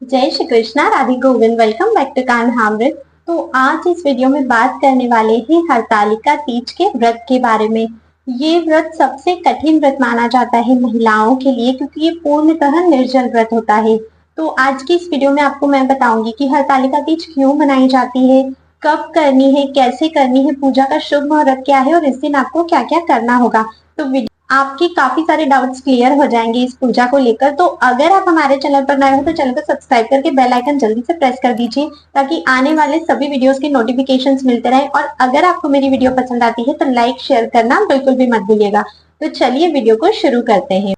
जय Shri Krishna, Radhe Govind. Welcome back to Kanhamrit. तो आज इस वीडियो में बात करने वाले हैं हरतालिका तीज के व्रत के बारे में। ये व्रत सबसे कठिन व्रत माना जाता है महिलाओं के लिए, क्योंकि ये पूर्णतः निर्जल व्रत होता है। तो आज की इस वीडियो में आपको मैं बताऊंगी कि हरतालिका तीज क्यों मनाई जाती है, कब करनी है, कैसे करनी है, पूजा का शुभ मुहूर्त क्या है और इस दिन आपको क्या क्या करना होगा। तो आपके काफी सारे डाउट्स क्लियर हो जाएंगे इस पूजा को लेकर। तो अगर आप हमारे चैनल पर नए हो तो चैनल को सब्सक्राइब करके बेल आइकन जल्दी से प्रेस कर दीजिए, ताकि आने वाले सभी वीडियोस के नोटिफिकेशंस मिलते रहें। और अगर आपको मेरी वीडियो पसंद आती है तो लाइक शेयर करना बिल्कुल भी मत भूलिएगा। तो चलिए वीडियो को शुरू करते हैं।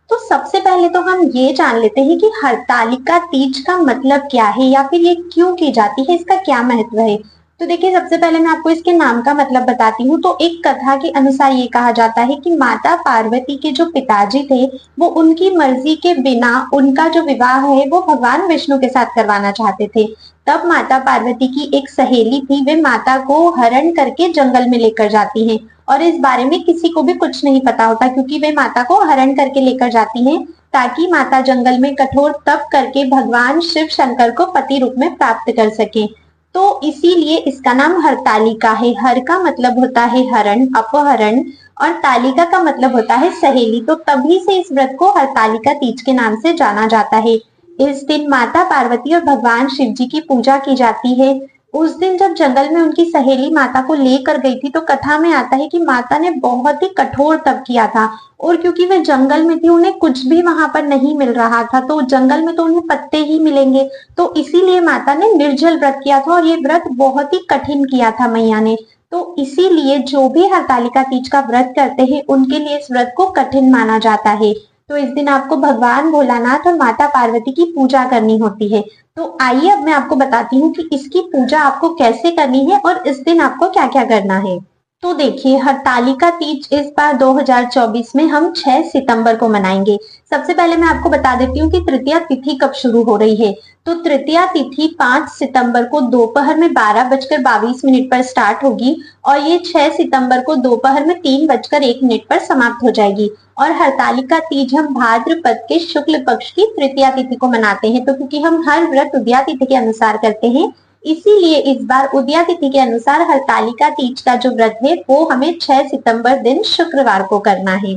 तो सबसे पहले तो हम ये जान लेते हैं कि हरतालिका तीज का मतलब क्या है, या फिर ये क्यों की जाती है, इसका क्या महत्व है। तो देखिए, सबसे पहले मैं आपको इसके नाम का मतलब बताती हूँ। तो एक कथा के अनुसार ये कहा जाता है कि माता पार्वती के जो पिताजी थे, वो उनकी मर्जी के बिना उनका जो विवाह है वो भगवान विष्णु के साथ करवाना चाहते थे। तब माता पार्वती की एक सहेली थी, वे माता को हरण करके जंगल में लेकर जाती हैं। और इस बारे में किसी को भी कुछ नहीं पता होता, क्योंकि वे माता को हरण करके लेकर जाती हैं, ताकि माता जंगल में कठोर तप करके भगवान शिव शंकर को पति रूप में प्राप्त कर सके। तो इसीलिए इसका नाम हरतालिका है। हर का मतलब होता है हरण, अपहरण, और तालिका का मतलब होता है सहेली। तो तभी से इस व्रत को हरतालिका तीज के नाम से जाना जाता है। इस दिन माता पार्वती और भगवान शिव जी की पूजा की जाती है। उस दिन जब जंगल में उनकी सहेली माता को लेकर गई थी, तो कथा में आता है कि माता ने बहुत ही कठोर तप किया था। और क्योंकि वे जंगल में थी, उन्हें कुछ भी वहां पर नहीं मिल रहा था, तो जंगल में तो उन्हें पत्ते ही मिलेंगे, तो इसीलिए माता ने निर्जल व्रत किया था। और ये व्रत बहुत ही कठिन किया था मैया ने। तो इसीलिए जो भी हरतालिका तीज का व्रत करते हैं, उनके लिए इस व्रत को कठिन माना जाता है। तो इस दिन आपको भगवान भोलानाथ और माता पार्वती की पूजा करनी होती है। तो आइए अब मैं आपको बताती हूँ कि इसकी पूजा आपको कैसे करनी है और इस दिन आपको क्या क्या करना है। तो देखिए, हरतालिका तीज इस बार 2024 में हम 6 सितंबर को मनाएंगे। सबसे पहले मैं आपको बता देती हूँ कि तृतीया तिथि कब शुरू हो रही है। तो तृतीया तिथि 5 सितंबर को दोपहर में 12:22 पर स्टार्ट होगी, और ये 6 सितंबर को दोपहर में 3:01 पर समाप्त हो जाएगी। और हरतालिका तीज हम भाद्रपद के शुक्ल पक्ष की तृतीया तिथि को मनाते हैं। तो क्योंकि हम हर व्रत उदया तिथि के अनुसार करते हैं, इसीलिए इस बार उदया तिथि के अनुसार हरतालिका तीज का जो व्रत है वो हमें 6 सितंबर दिन शुक्रवार को करना है।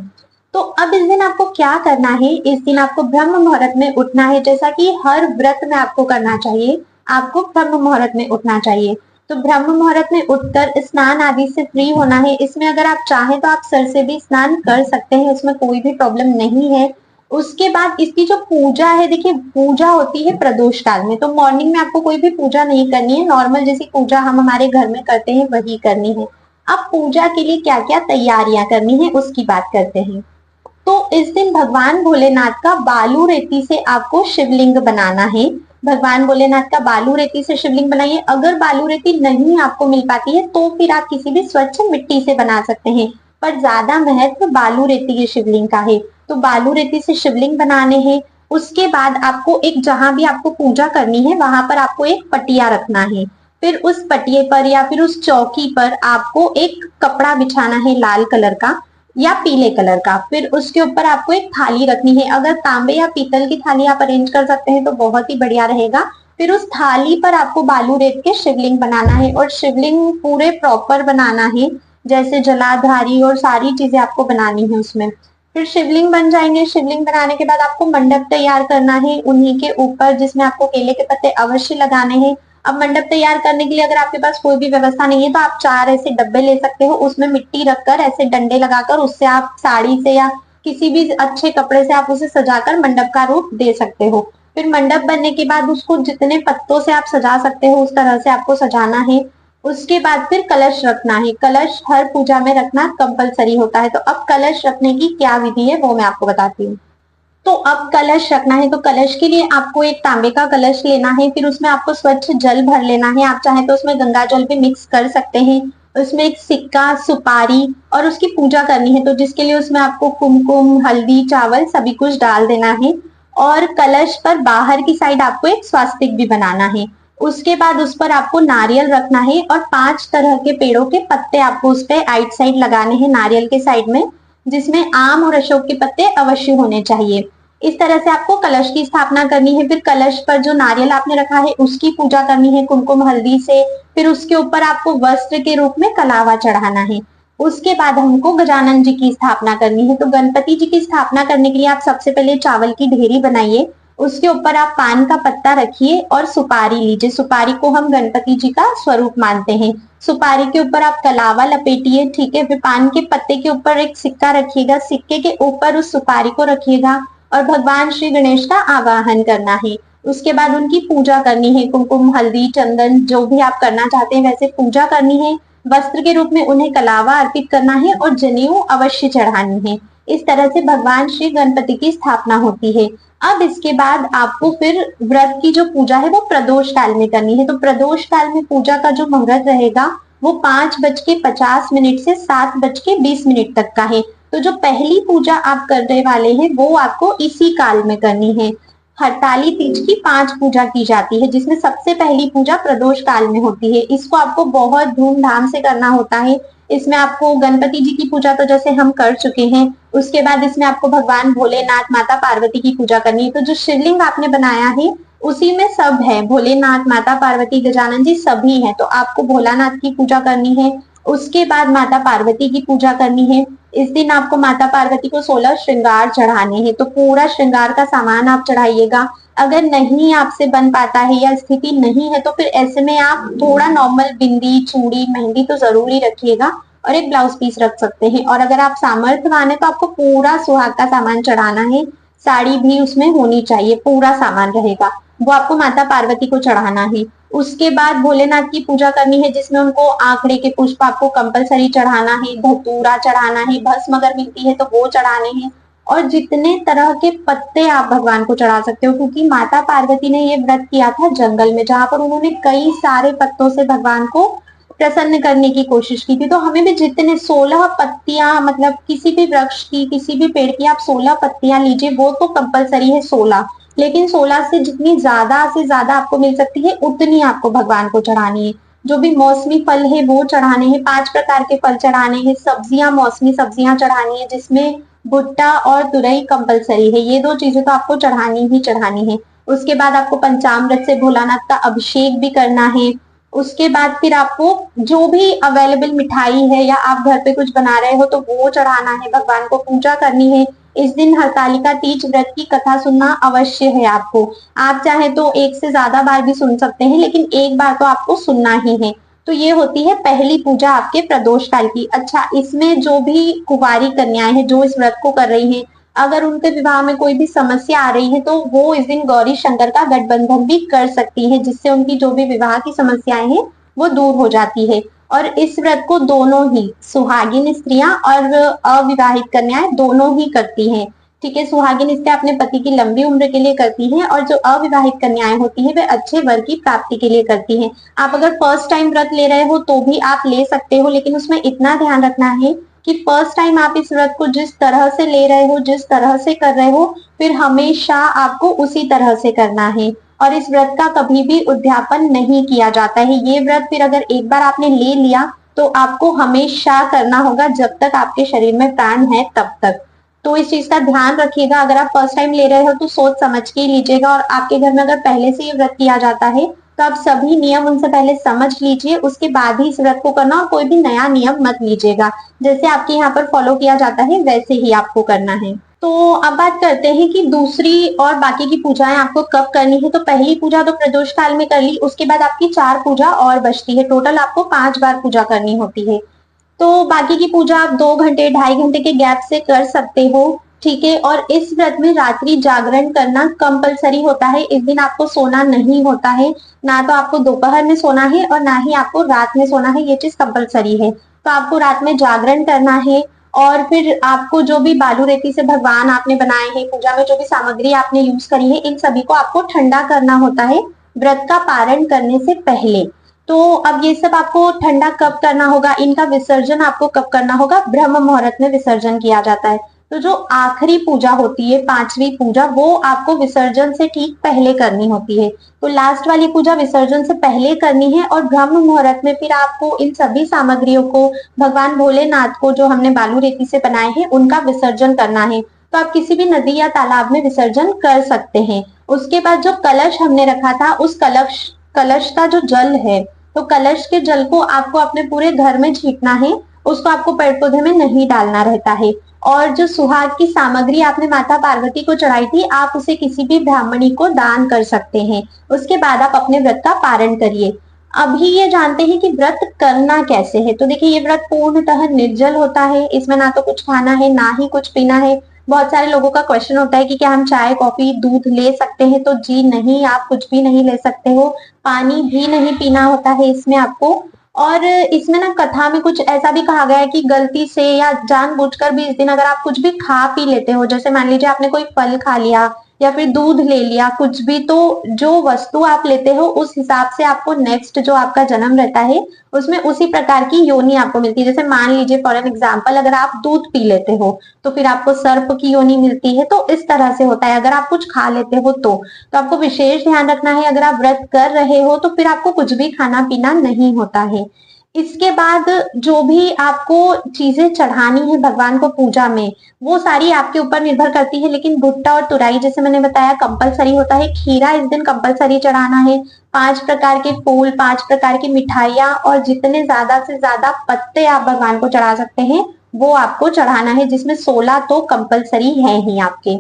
तो अब इस दिन आपको क्या करना है। इस दिन आपको ब्रह्म मुहूर्त में उठना है, जैसा कि हर व्रत में आपको करना चाहिए। आपको ब्रह्म मुहूर्त में उठना चाहिए। तो ब्रह्म मुहूर्त में उठकर स्नान आदि से फ्री होना है। इसमें अगर आप चाहें तो आप सर से भी स्नान कर सकते हैं, उसमें कोई भी प्रॉब्लम नहीं है। उसके बाद इसकी जो पूजा है, देखिए पूजा होती है प्रदोष काल में। तो मॉर्निंग में आपको कोई भी पूजा नहीं करनी है, नॉर्मल जैसी पूजा हम हमारे घर में करते हैं वही करनी है। अब पूजा के लिए क्या क्या तैयारियां करनी है उसकी बात करते हैं। तो इस दिन भगवान भोलेनाथ का बालू रेती से आपको शिवलिंग बनाना है। भगवान भोलेनाथ का बालू रेती से शिवलिंग बनाइए। अगर बालू रेती नहीं आपको मिल पाती है तो फिर आप किसी भी स्वच्छ मिट्टी से बना सकते हैं, पर ज्यादा महत्व बालू रेती के शिवलिंग का है। तो बालू रेती से शिवलिंग बनाने हैं। उसके बाद आपको एक, जहां भी आपको पूजा करनी है वहां पर आपको एक पटिया रखना है। फिर उस पटिये पर या फिर उस चौकी पर आपको एक कपड़ा बिछाना है लाल कलर का या पीले कलर का। फिर उसके ऊपर आपको एक थाली रखनी है। अगर तांबे या पीतल की थाली आप अरेंज कर सकते हैं तो बहुत ही बढ़िया रहेगा। फिर उस थाली पर आपको बालू रेत के शिवलिंग बनाना है, और शिवलिंग पूरे प्रॉपर बनाना है, जैसे जलाधारी और सारी चीजें आपको बनानी है उसमें। फिर शिवलिंग बन जाएंगे। शिवलिंग बनाने के बाद आपको मंडप तैयार करना है उन्हीं के ऊपर, जिसमें आपको केले के पत्ते अवश्य लगाने हैं। अब मंडप तैयार करने के लिए अगर आपके पास कोई भी व्यवस्था नहीं है तो आप 4 ऐसे डब्बे ले सकते हो, उसमें मिट्टी रखकर ऐसे डंडे लगाकर उससे आप साड़ी से या किसी भी अच्छे कपड़े से आप उसे सजाकर मंडप का रूप दे सकते हो। फिर मंडप बनने के बाद उसको जितने पत्तों से आप सजा सकते हो उस तरह से आपको सजाना है। उसके बाद फिर कलश रखना है। कलश हर पूजा में रखना कंपलसरी होता है। तो अब कलश रखने की क्या विधि है वो मैं आपको बताती हूँ। तो अब कलश रखना है, तो कलश के लिए आपको एक तांबे का कलश लेना है। फिर उसमें आपको स्वच्छ जल भर लेना है। आप चाहें तो उसमें गंगा जल भी मिक्स कर सकते हैं। उसमें एक सिक्का, सुपारी और उसकी पूजा करनी है, तो जिसके लिए उसमें आपको कुमकुम, हल्दी, चावल सभी कुछ डाल देना है। और कलश पर बाहर की साइड आपको एक स्वास्तिक भी बनाना है। उसके बाद उस पर आपको नारियल रखना है, और 5 तरह के पेड़ों के पत्ते आपको उस पर आइट साइड लगाने हैं नारियल के साइड में, जिसमें आम और अशोक के पत्ते अवश्य होने चाहिए। इस तरह से आपको कलश की स्थापना करनी है। फिर कलश पर जो नारियल आपने रखा है उसकी पूजा करनी है कुमकुम हल्दी से। फिर उसके ऊपर आपको वस्त्र के रूप में कलावा चढ़ाना है। उसके बाद हमको गजानन जी की स्थापना करनी है। तो गणपति जी की स्थापना करने के लिए आप सबसे पहले चावल की ढेरी बनाइए, उसके ऊपर आप पान का पत्ता रखिए और सुपारी लीजिए। सुपारी को हम गणपति जी का स्वरूप मानते हैं। सुपारी के ऊपर आप कलावा लपेटिए, ठीक है। फिर पान के पत्ते के ऊपर एक सिक्का रखिएगा, सिक्के के ऊपर उस सुपारी को रखिएगा और भगवान श्री गणेश का आवाहन करना है। उसके बाद उनकी पूजा करनी है, कुमकुम हल्दी चंदन जो भी आप करना चाहते हैं वैसे पूजा करनी है। वस्त्र के रूप में उन्हें कलावा अर्पित करना है और जनेऊ अवश्य चढ़ानी है। इस तरह से भगवान श्री गणपति की स्थापना होती है। अब इसके बाद आपको फिर व्रत की जो पूजा है वो प्रदोष काल में करनी है। तो प्रदोष काल में पूजा का जो मुहूर्त रहेगा वो 5:50 से 7:20 तक का है। तो जो पहली पूजा आप करने वाले हैं वो आपको इसी काल में करनी है। हरताली तीज की 5 पूजा की जाती है, जिसमें सबसे पहली पूजा प्रदोष काल में होती है। इसको आपको बहुत धूमधाम से करना होता है। इसमें आपको गणपति जी की पूजा तो जैसे हम कर चुके हैं, उसके बाद इसमें आपको भगवान भोलेनाथ माता पार्वती की पूजा करनी है। तो जो शिवलिंग आपने बनाया है उसी में सब है, भोलेनाथ माता पार्वती गजानन जी सभी हैं। तो आपको भोलानाथ की पूजा करनी है, उसके बाद माता पार्वती की पूजा करनी है। इस दिन आपको माता पार्वती को 16 श्रृंगार चढ़ाने हैं। तो पूरा श्रृंगार का सामान आप चढ़ाइएगा। अगर नहीं आपसे बन पाता है या स्थिति नहीं है तो फिर ऐसे में आप थोड़ा नॉर्मल बिंदी चूड़ी मेहंदी तो जरूर ही रखिएगा और एक ब्लाउज पीस रख सकते हैं। और अगर आप सामर्थ्यवान है तो आपको पूरा सुहाग का सामान चढ़ाना है। साड़ी भी उसमें होनी चाहिए, पूरा सामान रहेगा, वो आपको माता पार्वती को चढ़ाना है। उसके बाद भोलेनाथ की पूजा करनी है, जिसमें उनको आंकड़े के पुष्प आपको कंपलसरी चढ़ाना है, धतूरा चढ़ाना है, भस्म अगर मिलती है तो वो चढ़ाने हैं और जितने तरह के पत्ते आप भगवान को चढ़ा सकते हो, क्योंकि माता पार्वती ने ये व्रत किया था जंगल में, जहां पर उन्होंने कई सारे पत्तों से भगवान को प्रसन्न करने की कोशिश की थी। तो हमें भी जितने 16 पत्तियां, मतलब किसी भी वृक्ष की किसी भी पेड़ की आप 16 पत्तियां लीजिए, वो तो कंपलसरी है 16, लेकिन 16 से जितनी ज्यादा से ज्यादा आपको मिल सकती है उतनी आपको भगवान को चढ़ानी है। जो भी मौसमी फल है वो चढ़ाने हैं, 5 प्रकार के फल चढ़ाने हैं, सब्जियां मौसमी सब्जियां चढ़ानी है, जिसमें भुट्टा और तुरई कंपलसरी है। ये 2 चीजें तो आपको चढ़ानी ही चढ़ानी है। उसके बाद आपको पंचामृत से भोलानाथ का अभिषेक भी करना है। उसके बाद फिर आपको जो भी अवेलेबल मिठाई है या आप घर पे कुछ बना रहे हो तो वो चढ़ाना है, भगवान को पूजा करनी है। इस दिन हरतालिका तीज व्रत की कथा सुनना अवश्य है आपको। आप चाहे तो 1 से ज्यादा बार भी सुन सकते हैं, लेकिन एक बार तो आपको सुनना ही है। तो ये होती है पहली पूजा आपके प्रदोष काल की। अच्छा, इसमें जो भी कुंवारी कन्याएं हैं जो इस व्रत को कर रही हैं, अगर उनके विवाह में कोई भी समस्या आ रही है तो वो इस दिन गौरी शंकर का गठबंधन भी कर सकती है, जिससे उनकी जो भी विवाह की समस्याएं हैं वो दूर हो जाती है। और इस व्रत को दोनों ही सुहागिन स्त्रियां और अविवाहित कन्याएं दोनों ही करती हैं। ठीक है, सुहागिन स्त्रियां अपने पति की लंबी उम्र के लिए करती हैं और जो अविवाहित कन्याएं होती हैं वे अच्छे वर की प्राप्ति के लिए करती हैं। आप अगर फर्स्ट टाइम व्रत ले रहे हो तो भी आप ले सकते हो, लेकिन उसमें इतना ध्यान रखना है कि फर्स्ट टाइम आप इस व्रत को जिस तरह से ले रहे हो, जिस तरह से कर रहे हो, फिर हमेशा आपको उसी तरह से करना है। और इस व्रत का कभी भी उद्यापन नहीं किया जाता है। ये व्रत फिर अगर एक बार आपने ले लिया तो आपको हमेशा करना होगा, जब तक आपके शरीर में प्राण है तब तक। तो इस चीज का ध्यान रखिएगा। अगर आप फर्स्ट टाइम ले रहे हो तो सोच समझ के लीजिएगा, और आपके घर में अगर पहले से ये व्रत किया जाता है तो आप सभी नियम उनसे पहले समझ लीजिए, उसके बाद ही इस व्रत को करना, और कोई भी नया नियम मत लीजिएगा। जैसे आपके यहाँ पर फॉलो किया जाता है वैसे ही आपको करना है। तो अब बात करते हैं कि दूसरी और बाकी की पूजाएं आपको कब करनी है। तो पहली पूजा तो प्रदोष काल में कर ली, उसके बाद आपकी 4 पूजा और बचती है। टोटल आपको 5 बार पूजा करनी होती है। तो बाकी की पूजा आप 2 घंटे 2.5 घंटे के गैप से कर सकते हो। ठीक है, और इस व्रत में रात्रि जागरण करना कंपलसरी होता है। इस दिन आपको सोना नहीं होता है, ना तो आपको दोपहर में सोना है और ना ही आपको रात में सोना है, ये चीज कंपलसरी है। तो आपको रात में जागरण करना है और फिर आपको जो भी बालू रेती से भगवान आपने बनाए हैं, पूजा में जो भी सामग्री आपने यूज करी है, इन सभी को आपको ठंडा करना होता है व्रत का पारण करने से पहले। तो अब ये सब आपको ठंडा कब करना होगा, इनका विसर्जन आपको कब करना होगा, ब्रह्म मुहूर्त में विसर्जन किया जाता है। तो जो आखिरी पूजा होती है 5वीं पूजा, वो आपको विसर्जन से ठीक पहले करनी होती है। तो लास्ट वाली पूजा विसर्जन से पहले करनी है और ब्रह्म मुहूर्त में फिर आपको इन सभी सामग्रियों को, भगवान भोलेनाथ को जो हमने बालू रेती से बनाए हैं, उनका विसर्जन करना है। तो आप किसी भी नदी या तालाब में विसर्जन कर सकते हैं। उसके बाद जो कलश हमने रखा था, उस कलश का जो जल है, तो कलश के जल को आपको अपने पूरे घर में छींटना है, उसको आपको पेड़ पौधे में नहीं डालना रहता है। और जो सुहाग की सामग्री आपने माता पार्वती को चढ़ाई थी, आप उसे किसी भी ब्राह्मणी को दान कर सकते हैं। उसके बाद आप अपने व्रत का पारण करिए। अभी ये जानते हैं कि व्रत करना कैसे है। तो देखिए, ये व्रत पूर्णतः निर्जल होता है, इसमें ना तो कुछ खाना है ना ही कुछ पीना है। बहुत सारे लोगों का क्वेश्चन होता है कि क्या हम चाय कॉफी दूध ले सकते हैं, तो जी नहीं, आप कुछ भी नहीं ले सकते हो। पानी भी नहीं पीना होता है इसमें आपको। और इसमें ना कथा में कुछ ऐसा भी कहा गया है कि गलती से या जानबूझकर भी इस दिन अगर आप कुछ भी खा पी लेते हो, जैसे मान लीजिए आपने कोई फल खा लिया या फिर दूध ले लिया, कुछ भी, तो जो वस्तु आप लेते हो उस हिसाब से आपको नेक्स्ट जो आपका जन्म रहता है उसमें उसी प्रकार की योनि आपको मिलती है। जैसे मान लीजिए फॉर एन एग्जाम्पल, अगर आप दूध पी लेते हो तो फिर आपको सर्प की योनि मिलती है। तो इस तरह से होता है, अगर आप कुछ खा लेते हो तो आपको विशेष ध्यान रखना है। अगर आप व्रत कर रहे हो तो फिर आपको कुछ भी खाना पीना नहीं होता है। इसके बाद जो भी आपको चीजें चढ़ानी है भगवान को पूजा में, वो सारी आपके ऊपर निर्भर करती है। लेकिन भुट्टा और तुरई जैसे मैंने बताया कंपलसरी होता है। खीरा इस दिन कंपलसरी चढ़ाना है। 5 प्रकार के फूल, 5 प्रकार की मिठाइयां और जितने ज्यादा से ज्यादा पत्ते आप भगवान को चढ़ा सकते हैं वो आपको चढ़ाना है, जिसमें 16 तो कंपलसरी है ही आपके।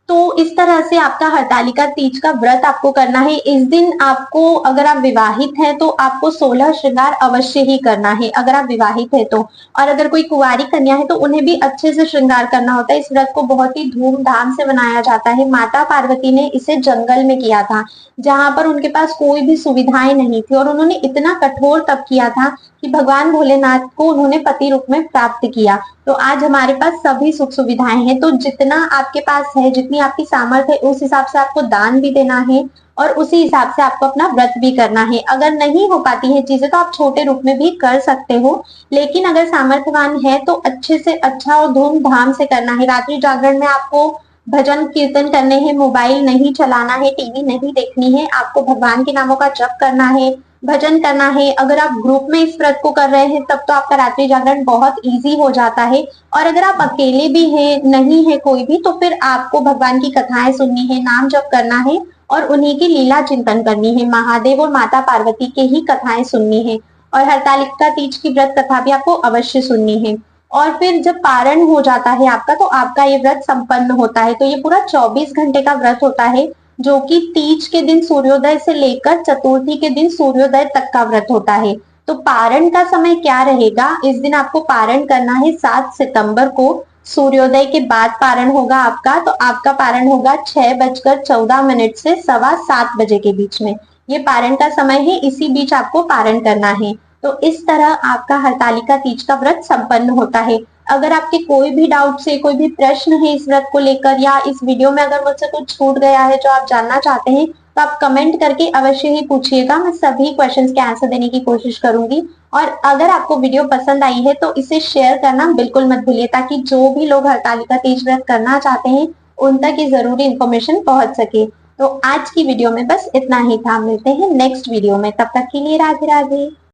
तो इस तरह से आपका हरतालिका तीज का व्रत आपको करना है। इस दिन आपको, अगर आप विवाहित हैं तो आपको 16 श्रृंगार अवश्य ही करना है, अगर आप विवाहित है तो। और अगर कोई कुंवारी कन्या है तो उन्हें भी अच्छे से श्रृंगार करना होता है। इस व्रत को बहुत ही धूमधाम से मनाया जाता है। माता पार्वती ने इसे जंगल में किया था, जहां पर उनके पास कोई भी सुविधाएं नहीं थी, और उन्होंने इतना कठोर तप किया था कि भगवान भोलेनाथ को उन्होंने पति रूप में प्राप्त किया। तो आज हमारे पास सभी सुख सुविधाएं हैं। तो जितना आपके पास है, जितनी आपकी सामर्थ्य है, उस हिसाब से आपको दान भी देना है और उसी हिसाब से आपको अपना व्रत भी करना है। अगर नहीं हो पाती है चीजें तो आप छोटे रूप में भी कर सकते हो, लेकिन अगर सामर्थ्यवान है तो अच्छे से अच्छा और धूमधाम से करना है। रात्रि जागरण में आपको भजन कीर्तन करने हैं, मोबाइल नहीं चलाना है, टीवी नहीं देखनी है, आपको भगवान के नामों का जप करना है, भजन करना है। अगर आप ग्रुप में इस व्रत को कर रहे हैं तब तो आपका रात्रि जागरण बहुत इजी हो जाता है। और अगर आप अकेले भी हैं, नहीं है कोई भी, तो फिर आपको भगवान की कथाएं सुननी है, नाम जप करना है और उन्हीं की लीला चिंतन करनी है। महादेव और माता पार्वती के ही कथाएं सुननी है। और हरतालिका तीज की व्रत कथा भी आपको अवश्य सुननी है। और फिर जब पारण हो जाता है आपका, तो आपका ये व्रत संपन्न होता है। तो ये पूरा 24 घंटे का व्रत होता है, जो कि तीज के दिन सूर्योदय से लेकर चतुर्थी के दिन सूर्योदय तक का व्रत होता है। तो पारण का समय क्या रहेगा, इस दिन आपको पारण करना है 7 सितंबर को। सूर्योदय के बाद पारण होगा आपका। तो आपका पारण होगा 6:14 से 7:15 बजे के बीच में। ये पारण का समय है, इसी बीच आपको पारण करना है। तो इस तरह आपका हरतालिका तीज का व्रत संपन्न होता है। अगर आपके कोई भी डाउट से, कोई भी प्रश्न है इस व्रत को लेकर, या इस वीडियो में अगर मुझसे कुछ छूट गया है जो आप जानना चाहते हैं, तो आप कमेंट करके अवश्य ही पूछिएगा। मैं सभी क्वेश्चंस के आंसर देने की कोशिश करूंगी। और अगर आपको वीडियो पसंद आई है तो इसे शेयर करना बिल्कुल मत भूलिए, ताकि जो भी लोग हरतालिका तीज व्रत करना चाहते हैं उन तक ये जरूरी इंफॉर्मेशन पहुंच सके। तो आज की वीडियो में बस इतना ही था। मिलते हैं नेक्स्ट वीडियो में, तब तक के लिए राधे राधे।